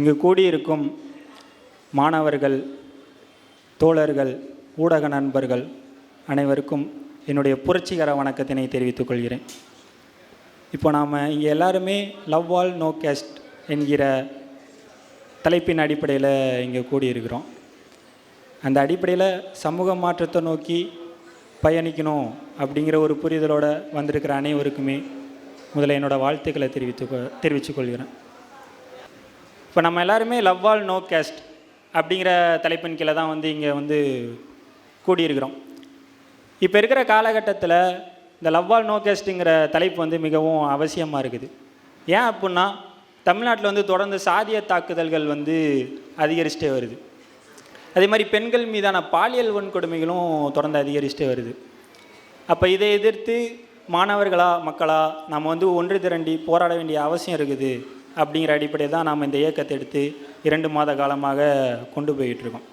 இங்கு கூடியிருக்கும் மாணவர்கள், தோழர்கள், ஊடக நண்பர்கள் அனைவருக்கும் என்னுடைய புரட்சிகர வணக்கத்தினை தெரிவித்துக் கொள்கிறேன். இப்போ நாம் இங்கே எல்லாருமே லவ் ஆல் நோ கேஸ்ட் என்கிற தலைப்பின் அடிப்படையில் இங்கே கூடியிருக்கிறோம். அந்த அடிப்படையில் சமூக மாற்றத்தை நோக்கி பயணிக்கணும் அப்படிங்கிற ஒரு புரிதலோடு வந்திருக்கிற அனைவருக்குமே முதல்ல என்னோடய வாழ்த்துக்களை தெரிவித்துக்கொள்கிறேன். இப்போ நம்ம எல்லாருமே லவ் ஆல் நோ கேஸ்ட் அப்படிங்கிற தலைப்பின் கீழே தான் இங்கே கூடியிருக்கிறோம். இப்போ இருக்கிற காலகட்டத்தில் இந்த லவ் ஆல் நோ கேஸ்ட்டுங்கிற தலைப்பு மிகவும் அவசியமாக இருக்குது. ஏன் அப்படின்னா தமிழ்நாட்டில் தொடர்ந்து சாதிய தாக்குதல்கள் அதிகரிச்சுட்டே வருது. அதே மாதிரி பெண்கள் மீதான பாலியல் வன்கொடுமைகளும் தொடர்ந்து அதிகரிச்சுட்டே வருது. அப்போ இதை எதிர்த்து மாணவர்களா மக்களா நம்ம ஒன்று திரண்டி போராட வேண்டிய அவசியம் இருக்குது. அப்படிங்கிற அடிப்படையில் தான் நாம் இந்த இயக்கத்தை எடுத்து 2 மாத காலமாக கொண்டு போயிட்டுருக்கோம்.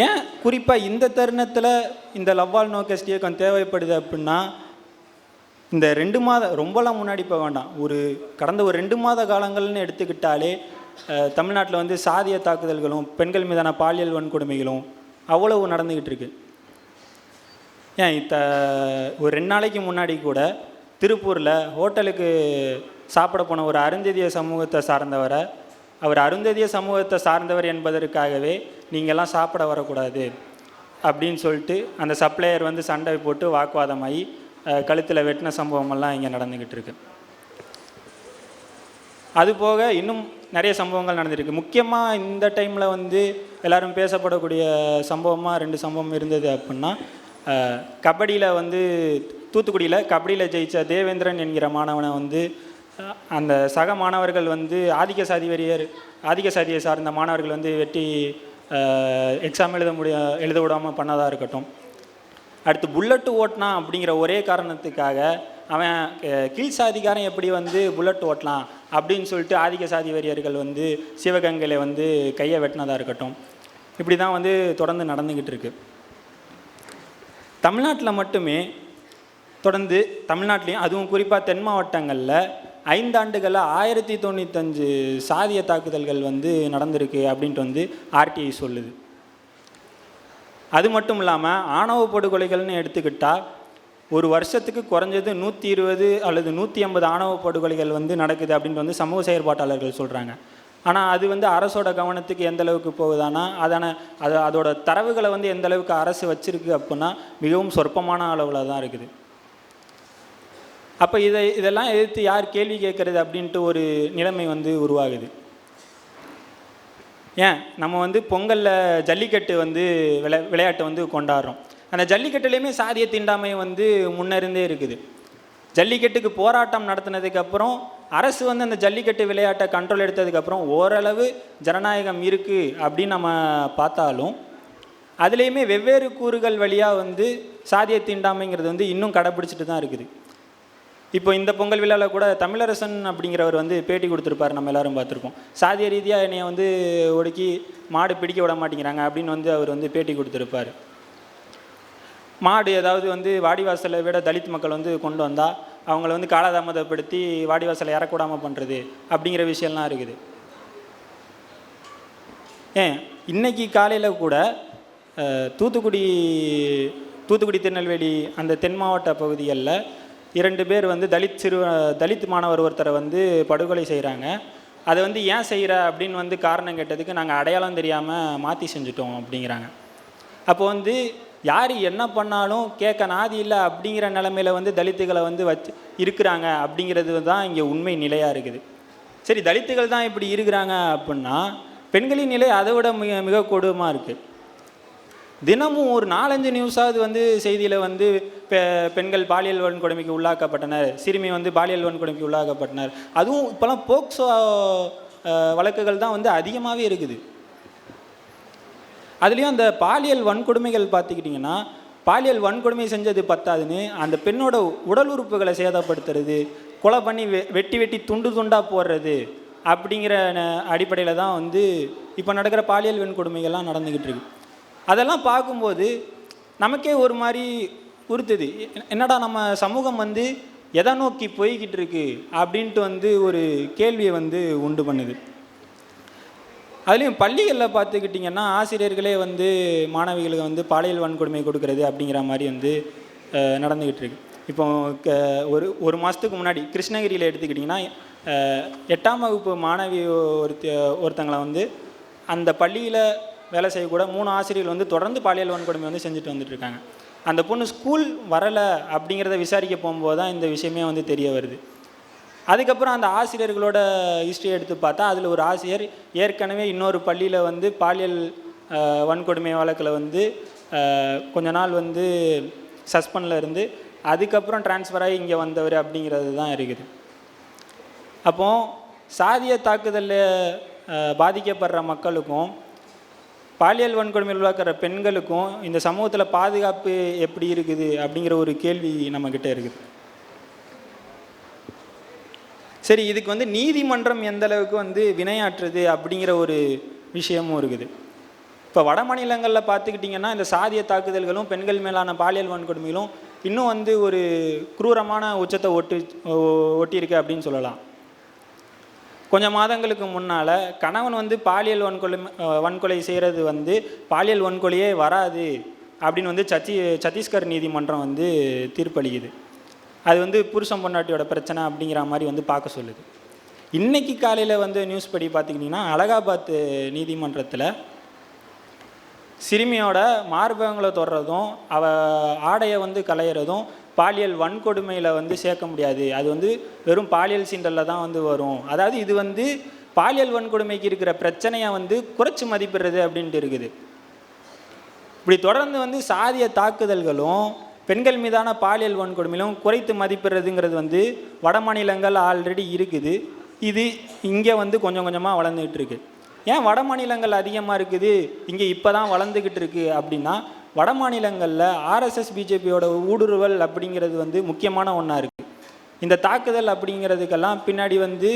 ஏன் குறிப்பாக இந்த தருணத்தில் இந்த லவ் ஆல் நோ கேஸ்ட் இயக்கம் தேவைப்படுது அப்படின்னா, இந்த 2 மாத ரொம்பலாம் முன்னாடி போக வேண்டாம், கடந்த ஒரு 2 மாத காலங்கள்னு எடுத்துக்கிட்டாலே தமிழ்நாட்டில் சாதிய தாக்குதல்களும் பெண்கள் மீதான பாலியல் வன்கொடுமைகளும் அவ்வளவு நடந்துக்கிட்டு இருக்கு. ஏன் ஒரு 2 நாளைக்கு முன்னாடி கூட திருப்பூரில் ஹோட்டலுக்கு சாப்பிட போன ஒரு அருந்ததிய சமூகத்தை சார்ந்தவரை, அவர் அருந்ததிய சமூகத்தை சார்ந்தவர் என்பதற்காகவே நீங்கள்லாம் சாப்பிட வரக்கூடாது அப்படின்னு சொல்லிட்டு அந்த சப்ளையர் சண்டை போட்டு வாக்குவாதமாகி கழுத்தில் வெட்டின சம்பவமெல்லாம் இங்கே நடந்துக்கிட்டு இருக்கு. அதுபோக இன்னும் நிறைய சம்பவங்கள் நடந்திருக்கு. முக்கியமாக இந்த டைமில் எல்லோரும் பேசப்படக்கூடிய சம்பவமாக 2 சம்பவம் இருந்தது அப்படின்னா, கபடியில் தூத்துக்குடியில் கபடியில் ஜெயித்த தேவேந்திரன் என்கிற மாணவனை அந்த சக மாணவர்கள் ஆதிக்க சாதியை சார்ந்த மாணவர்கள் வெட்டி எக்ஸாம் எழுத விடாமல் பண்ணதாக இருக்கட்டும். அடுத்து புல்லட்டு ஓட்டினா அப்படிங்கிற ஒரே காரணத்துக்காக அவன் கீழ் சாதிக்காரன் எப்படி புல்லட் ஓட்டலாம் அப்படின்னு சொல்லிட்டு ஆதிக்க சாதி வெறியர்கள் சிவகங்கையில் கையை வெட்டினதாக இருக்கட்டும். இப்படி தான் தொடர்ந்து நடந்துக்கிட்டு இருக்கு. தமிழ்நாட்டில் மட்டுமே தொடர்ந்து தமிழ்நாட்டிலையும் அதுவும் குறிப்பாக தென் மாவட்டங்களில் 5 ஆண்டுகளில் 1095 சாதிய தாக்குதல்கள் நடந்திருக்கு அப்படின்ட்டு ஆர்டிஐ சொல்லுது. அது மட்டும் இல்லாமல் ஆணவ படுகொலைகள்னு எடுத்துக்கிட்டால் ஒரு வருஷத்துக்கு குறைஞ்சது 120 அல்லது 150 ஆணவ படுகொலைகள் நடக்குது அப்படின்ட்டு சமூக செயற்பாட்டாளர்கள் சொல்கிறாங்க. ஆனால் அது அரசோட கவனத்துக்கு எந்த அளவுக்கு போகுதானா, அதோட தரவுகளை எந்த அளவுக்கு அரசு வச்சிருக்கு அப்படின்னா மிகவும் சொற்பமான அளவில் தான் இருக்குது. அப்போ இதெல்லாம் எதிர்த்து யார் கேள்வி கேட்குறது அப்படின்ட்டு ஒரு நிலைமை உருவாகுது. ஏன் நம்ம பொங்கலில் ஜல்லிக்கட்டு விளையாட்டு கொண்டாடுறோம். அந்த ஜல்லிக்கட்டுலேயுமே சாதிய தீண்டாமை முன்னறிந்தே இருக்குது. ஜல்லிக்கட்டுக்கு போராட்டம் நடத்தினதுக்கப்புறம் அரசு அந்த ஜல்லிக்கட்டு விளையாட்டை கண்ட்ரோல் எடுத்ததுக்கப்புறம் ஓரளவு ஜனநாயகம் இருக்குது அப்படின்னு நம்ம பார்த்தாலும், அதுலேயுமே வெவ்வேறு கூறுகள் வழியாக சாதிய தீண்டாமைங்கிறது இன்னும் கடைப்பிடிச்சிட்டு தான் இருக்குது. இப்போ இந்த பொங்கல் விழாவில் கூட தமிழரசன் அப்படிங்கிறவர் பேட்டி கொடுத்துருப்பார், நம்ம எல்லோரும் பார்த்துருப்போம். சாதிய ரீதியாக என்னை ஒடுக்கி மாடு பிடிக்க விட மாட்டேங்கிறாங்க அப்படின்னு அவர் பேட்டி கொடுத்துருப்பார். மாடு ஏதாவது வாடிவாசலை விட தலித் மக்கள் கொண்டு வந்தால் அவங்கள காலதாமதப்படுத்தி வாடிவாசலை இறக்கூடாமல் பண்ணுறது அப்படிங்கிற விஷயம்லாம் இருக்குது. இன்னைக்கு காலையில் கூட தூத்துக்குடி திருநெல்வேலி அந்த தென் மாவட்ட பகுதிகளில் 2 பேர் தலித் மாணவர் ஒருத்தரை படுகொலை செய்கிறாங்க. அதை ஏன் செய்கிற அப்படின்னு காரணம் கேட்டதுக்கு நாங்கள் அடையாளம் தெரியாமல் மாற்றி செஞ்சுட்டோம் அப்படிங்கிறாங்க. அப்போ யார் என்ன பண்ணாலும் கேட்க நாதி இல்லை அப்படிங்கிற நிலைமையில் தலித்துகளை வச்சு இருக்கிறாங்க அப்படிங்கிறது தான் இங்கே உண்மை நிலையாக இருக்குது. சரி, தலித்துகள் தான் இப்படி இருக்கிறாங்க அப்படின்னா பெண்களின் நிலை அதை விட மிக மிக கொடூரமாக இருக்குது. தினமும் ஒரு 4-5 நியூஸாவது செய்தியில் பெண்கள் பாலியல் வன்கொடுமைக்கு உள்ளாக்கப்பட்டனர், சிறுமி பாலியல் வன்கொடுமைக்கு உள்ளாக்கப்பட்டனர். அதுவும் இப்போலாம் போக்சோ வழக்குகள் தான் அதிகமாகவே இருக்குது. அதுலேயும் அந்த பாலியல் வன்கொடுமைகள் பார்த்துக்கிட்டிங்கன்னா, பாலியல் வன்கொடுமை செஞ்சது பத்தாதுன்னு அந்த பெண்ணோட உடல் உறுப்புகளை சேதப்படுத்துறது, கொலை பண்ணி வெட்டி துண்டு துண்டாக போடுறது அப்படிங்கிற அடிப்படையில் தான் இப்போ நடக்கிற பாலியல் வன்கொடுமைகள்லாம் நடந்துக்கிட்டு இருக்கு. அதெல்லாம் பார்க்கும்போது நமக்கே ஒரு மாதிரி உறுத்துது. என்னடா நம்ம சமூகம் எதை நோக்கி போய்கிட்டு இருக்கு அப்படின்ட்டு ஒரு கேள்வியை உண்டு பண்ணுது. அதுலேயும் பள்ளிகளில் பார்த்துக்கிட்டிங்கன்னா ஆசிரியர்களே வந்து மாணவிகளுக்கு வந்து பாலியல் வன்கொடுமை கொடுக்கறது அப்படிங்கிற மாதிரி வந்து நடந்துக்கிட்டு இருக்கு. இப்போ ஒரு மாதத்துக்கு முன்னாடி கிருஷ்ணகிரியில் எடுத்துக்கிட்டிங்கன்னா 8ஆம் வகுப்பு மாணவி ஒருத்தங்களை வந்து அந்த பள்ளியில் வேலை செய்யக்கூட 3 ஆசிரியர்கள் வந்து தொடர்ந்து பாலியல் வன்கொடுமை வந்து செஞ்சுட்டு வந்துட்டுருக்காங்க. அந்த பொண்ணு ஸ்கூல் வரலை அப்படிங்கிறத விசாரிக்க போகும்போது தான் இந்த விஷயமே வந்து தெரிய வருது. அதுக்கப்புறம் அந்த ஆசிரியர்களோட ஹிஸ்ட்ரி எடுத்து பார்த்தா அதில் ஒரு ஆசிரியர் ஏற்கனவே இன்னொரு பள்ளியில் வந்து பாலியல் வன்கொடுமை வழக்கில் வந்து கொஞ்ச நாள் வந்து சஸ்பெண்டில் இருந்து அதுக்கப்புறம் ட்ரான்ஸ்ஃபர் ஆகி இங்கே வந்தவர் அப்படிங்கிறது தான் இருக்குது. அப்போது சாதிய தாக்குதலில் பாதிக்கப்படுற மக்களுக்கும் பாலியல் வன்கொடுமையில் உள்ளாக்கிற பெண்களுக்கும் இந்த சமூகத்தில் பாதுகாப்பு எப்படி இருக்குது அப்படிங்கிற ஒரு கேள்வி நம்மக்கிட்ட இருக்குது. சரி, இதுக்கு வந்து நீதிமன்றம் எந்த அளவுக்கு வந்து வினையாற்றுது அப்படிங்கிற ஒரு விஷயமும் இருக்குது. இப்போ வட மாநிலங்களில் பார்த்துக்கிட்டிங்கன்னா இந்த சாதிய தாக்குதல்களும் பெண்கள் மேலான பாலியல் வன்கொடுமைகளும் இன்னும் வந்து ஒரு குரூரமான உச்சத்தை ஒட்டியிருக்கு அப்படின்னு சொல்லலாம். கொஞ்சம் மாதங்களுக்கு முன்னால் கணவன் வந்து பாலியல் வன்கொலை செய்கிறது வந்து பாலியல் வன்கொலையே வராது அப்படின்னு வந்து சத்தீஸ்கர் நீதிமன்றம் வந்து தீர்ப்பளிக்குது. அது வந்து புருஷன் பொண்டாட்டியோட பிரச்சனை அப்படிங்கிற மாதிரி வந்து பார்க்க சொல்லுது. இன்றைக்கி காலையில் வந்து நியூஸ் படி பார்த்துக்கிட்டிங்கன்னா அலகாபாத் நீதிமன்றத்தில் சிறுமியோட மார்பகங்களை தொடுறதும் ஆடையை வந்து களையிறதும் பாலியல் வன்கொடுமையில் வந்து சேர்க்க முடியாது, அது வந்து வெறும் பாலியல் சீண்டலில் தான் வந்து வரும். அதாவது இது வந்து பாலியல் வன்கொடுமைக்கு இருக்கிற பிரச்சனையை வந்து குறைச்சி மதிப்பிடுறது அப்படின்ட்டு இருக்குது. இப்படி தொடர்ந்து வந்து சாதிய தாக்குதல்களும் பெண்கள் மீதான பாலியல் வன்கொடுமையிலும் குறைத்து மதிப்பிடுறதுங்கிறது வந்து வட மாநிலங்கள் ஆல்ரெடி இருக்குது. இது இங்கே வந்து கொஞ்சம் கொஞ்சமாக வளர்ந்துக்கிட்டு இருக்குது. ஏன் வட மாநிலங்கள் அதிகமாக இருக்குது, இங்கே இப்போ தான் வளர்ந்துக்கிட்டு இருக்குது அப்படின்னா, வட மாநிலங்களில் ஆர்எஸ்எஸ் பிஜேபியோட ஊடுருவல் அப்படிங்கிறது வந்து முக்கியமான ஒன்றா இருக்குது. இந்த தாக்குதல் அப்படிங்கிறதுக்கெல்லாம் பின்னாடி வந்து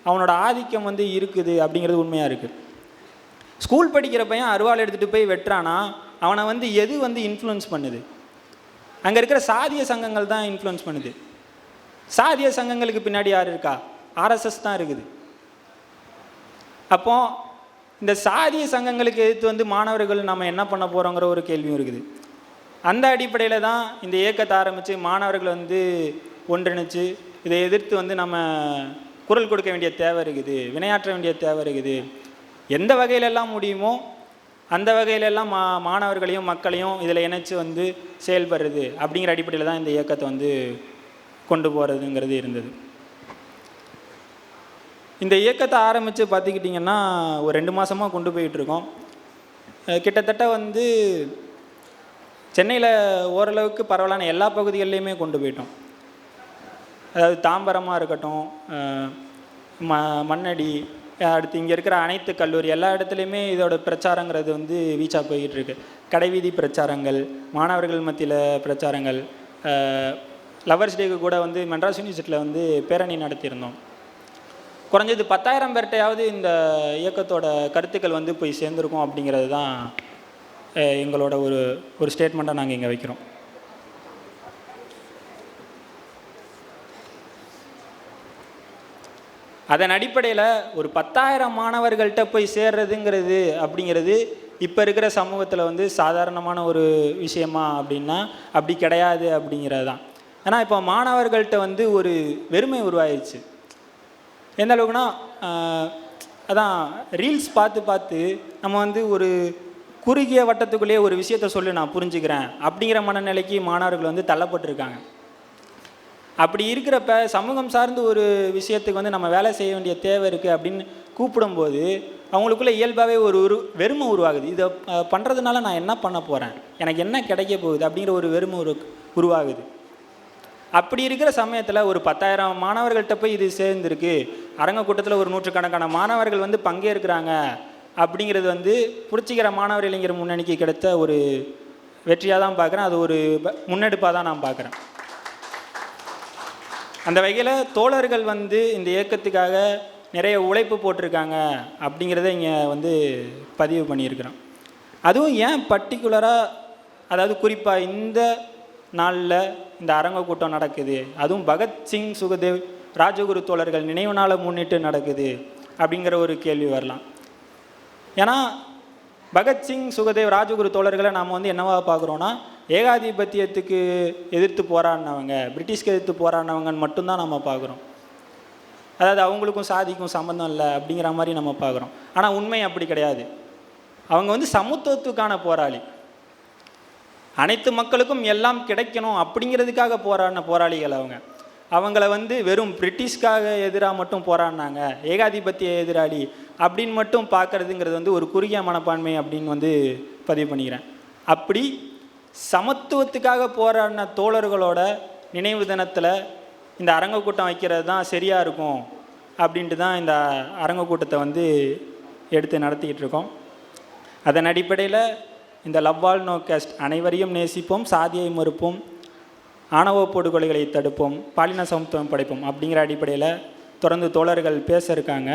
அவனோட ஆதிக்கம் வந்து இருக்குது அப்படிங்கிறது உண்மையாக இருக்குது. ஸ்கூல் படிக்கிற பையன் அருவாள் எடுத்துகிட்டு போய் வெட்டுறானா அவனை வந்து எது வந்து இன்ஃப்ளூயன்ஸ் பண்ணுது? அங்கே இருக்கிற சாதிய சங்கங்கள் தான் இன்ஃப்ளூயன்ஸ் பண்ணுது. சாதிய சங்கங்களுக்கு பின்னாடி யார் இருக்கா? ஆர்எஸ்எஸ் தான் இருக்குது. அப்போ இந்த சாதிய சங்கங்களுக்கு எதிர்த்து வந்து மாணவர்கள் நம்ம என்ன பண்ண போகிறோங்கிற ஒரு கேள்வியும் இருக்குது. அந்த அடிப்படையில் தான் இந்த இயக்கத்தை ஆரம்பித்து மாணவர்கள் வந்து ஒன்றிணைச்சு இதை எதிர்த்து வந்து நம்ம குரல் கொடுக்க வேண்டிய தேவை இருக்குது, வினையாற்ற வேண்டிய தேவை இருக்குது. எந்த வகையிலெல்லாம் முடியுமோ அந்த வகையிலெல்லாம் மாணவர்களையும் மக்களையும் இதில் இணைச்சி வந்து செயல்படுறது அப்படிங்கிற அடிப்படையில் தான் இந்த இயக்கத்தை வந்து கொண்டு போகிறதுங்கிறது இருந்தது. இந்த இயக்கத்தை ஆரம்பித்து பார்த்துக்கிட்டிங்கன்னா ஒரு 2 மாதமாக கொண்டு போயிட்டுருக்கோம். கிட்டத்தட்ட வந்து சென்னையில் ஓரளவுக்கு பரவலான எல்லா பகுதிகள்லையுமே கொண்டு போயிட்டோம். அதாவது தாம்பரமாக இருக்கட்டும், மண்ணடி, அடுத்து இங்கே இருக்கிற அனைத்து கல்லூரி எல்லா இடத்துலையுமே இதோட பிரச்சாரங்கிறது வந்து வீச்சாக போய்கிட்டு இருக்கு. கடைவீதி பிரச்சாரங்கள், மாணவர்கள் மத்தியில் பிரச்சாரங்கள், லவர்ஸ் டேக்கு கூட வந்து மெட்ராஸ் யூனிவர்சிட்டியில் வந்து பேரணி நடத்தியிருந்தோம். குறைஞ்சது 10,000 பேர்கிட்டையாவது இந்த இயக்கத்தோட கருத்துக்கள் வந்து போய் சேர்ந்துருக்கோம் அப்படிங்கிறது தான் எங்களோட ஒரு ஸ்டேட்மெண்ட்டாக நாங்கள் இங்கே வைக்கிறோம். அதன் அடிப்படையில் ஒரு 10,000 மாணவர்கள்ட்ட போய் சேர்றதுங்கிறது அப்படிங்கிறது இப்போ இருக்கிற சமூகத்தில் வந்து சாதாரணமான ஒரு விஷயமா அப்படின்னா அப்படி கிடையாது அப்படிங்கிறது தான். ஏன்னா இப்போ மாணவர்கள்ட்ட வந்து ஒரு வெறுமை உருவாயிடுச்சு. எந்த அளவுக்குன்னா அதான் ரீல்ஸ் பார்த்து நம்ம வந்து ஒரு குறுகிய வட்டத்துக்குள்ளேயே ஒரு விஷயத்த சொல்லி நான் புரிஞ்சுக்கிறேன் அப்படிங்கிற மனநிலைக்கு மாணவர்கள் வந்து தள்ளப்பட்டிருக்காங்க. அப்படி இருக்கிறப்ப சமூகம் சார்ந்து ஒரு விஷயத்துக்கு வந்து நம்ம வேலை செய்ய வேண்டிய தேவை இருக்குது அப்படின்னு கூப்பிடும்போது அவங்களுக்குள்ளே இயல்பாகவே ஒரு வெறுமை உருவாகுது. இதை பண்ணுறதுனால நான் என்ன பண்ண போகிறேன், எனக்கு என்ன கிடைக்க போகுது அப்படிங்கிற ஒரு வெறுமை உருவாகுது. அப்படி இருக்கிற சமயத்தில் ஒரு 10,000 மாணவர்கள்ட்ட போய் இது சேர்ந்துருக்கு, அரங்க கூட்டத்தில் ஒரு 100கணக்கான மாணவர்கள் வந்து பங்கேற்கிறாங்க அப்படிங்கிறது வந்து புரட்சிகர மாணவர் இளைஞர் முன்னணிக்கு கிடைத்த ஒரு வெற்றியாக தான் பார்க்குறேன். அது ஒரு முன்னெடுப்பாக தான் நான் பார்க்குறேன். அந்த வகையில் தோழர்கள் வந்து இந்த இயக்கத்துக்காக நிறைய உழைப்பு போட்டிருக்காங்க அப்படிங்கிறத இங்கே வந்து பதிவு பண்ணியிருக்கிறோம். அதுவும் ஏன் பர்டிகுலராக, அதாவது குறிப்பாக இந்த நாளில் இந்த அரங்க கூட்டம் நடக்குது, அதுவும் பகத்சிங், சுகதேவ், ராஜகுரு தோழர்கள் நினைவு நாளை முன்னிட்டு நடக்குது அப்படிங்கிற ஒரு கேள்வி வரலாம். ஏன்னா பகத்சிங், சுகதேவ், ராஜகுரு தோழர்களை நாம் வந்து என்னவா பார்க்குறோன்னா ஏகாதிபத்தியத்துக்கு எதிர்த்து போராடினவங்க, பிரிட்டிஷ்க்கு எதிர்த்து போராடினவங்கன்னு மட்டும்தான் நம்ம பார்க்குறோம். அதாவது அவங்களுக்கும் சாதிக்கும் சம்மந்தம் இல்லை அப்படிங்கிற மாதிரி நம்ம பார்க்குறோம். ஆனால் உண்மை அப்படி கிடையாது. அவங்க வந்து சமத்துவத்துக்கான போராளி, அனைத்து மக்களுக்கும் எல்லாம் கிடைக்கணும் அப்படிங்கிறதுக்காக போராடின போராளிகள் அவங்கள வந்து வெறும் பிரிட்டிஷ்காக எதிராக மட்டும் போராடினாங்க, ஏகாதிபத்திய எதிராளி அப்படின்னு மட்டும் பார்க்குறதுங்கிறது வந்து ஒரு குறுகிய மனப்பான்மை அப்படின்னு வந்து பதிவு பண்ணிக்கிறேன். அப்படி சமத்துவத்துக்காக போராடின தோழர்களோட நினைவு தினத்தில் இந்த அரங்க கூட்டம் வைக்கிறது தான் சரியாக இருக்கும் அப்படின்ட்டு தான் இந்த அரங்க கூட்டத்தை வந்து எடுத்து நடத்திக்கிட்டு இருக்கோம். அதன் அடிப்படையில் இந்த லவ் ஆல் நோ காஸ்ட், அனைவரையும் நேசிப்போம், சாதியை மறுப்போம், ஆணவ படுகொலைகளை தடுப்போம், பாலின சமத்துவம் படைப்போம் அப்படிங்கிற அடிப்படையில் தொடர்ந்து தோழர்கள் பேச இருக்காங்க.